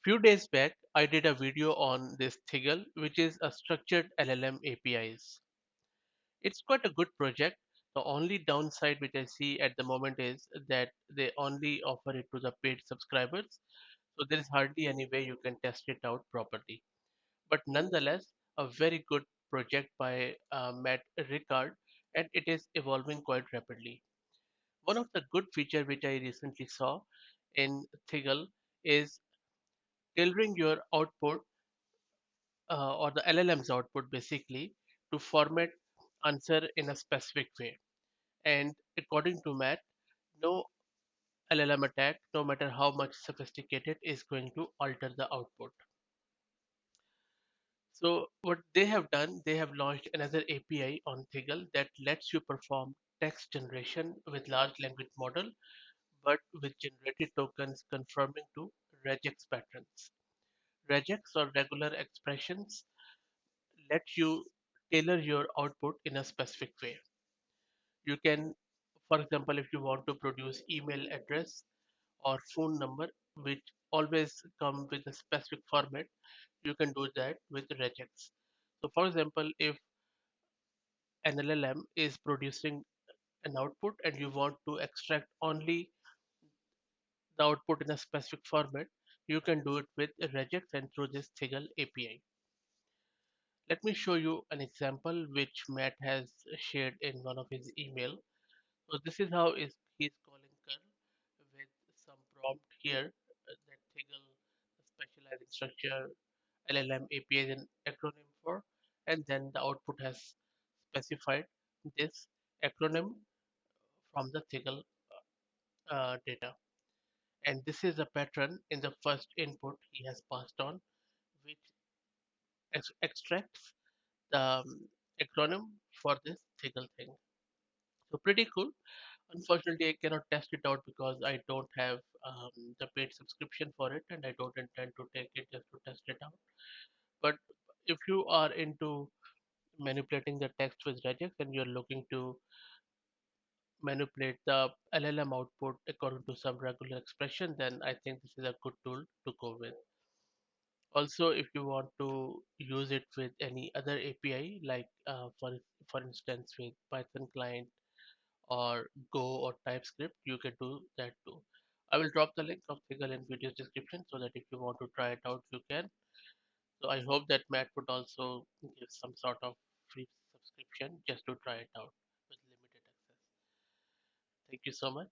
Few days back, I did a video on this Thiggle, which is a structured LLM APIs. It's quite a good project. The only downside which I see at the moment is that they only offer it to the paid subscribers, so there is hardly any way you can test it out properly. But nonetheless, a very good project by Matt Rickard, and it is evolving quite rapidly. One of the good feature which I recently saw in Thiggle is tailoring your output or the LLM's output basically to format answer in a specific way. And according to Matt, no LLM attack, no matter how much sophisticated, is going to alter the output. So what they have done, they have launched another API on Thiggle that lets you perform text generation with large language model, but with generated tokens conforming to regex patterns. Regex or regular expressions let you tailor your output in a specific way. You can, for example, if you want to produce email address or phone number, which always come with a specific format, you can do that with regex. So for example, if an LLM is producing an output and you want to extract only the output in a specific format, you can do it with regex and through this Thiggle API. Let me show you an example which Matt has shared in one of his email. So this is how is he's calling curl with some prompt here that Thiggle specialized structure LLM API is an acronym for, and then the output has specified this acronym from the Thiggle data. And this is a pattern in the first input he has passed on, which extracts the acronym for this Thiggle thing. So pretty cool. Unfortunately, I cannot test it out because I don't have the paid subscription for it, and I don't intend to take it just to test it out. But if you are into manipulating the text with regex and you're looking to manipulate the LLM output according to some regular expression, then I think this is a good tool to go with. Also, if you want to use it with any other API, like for instance with Python client or Go or TypeScript, you can do that too. I will drop the link of Thiggle in video's description so that if you want to try it out, you can. So I hope that Matt would also give some sort of free subscription just to try it out with limited access. Thank you so much.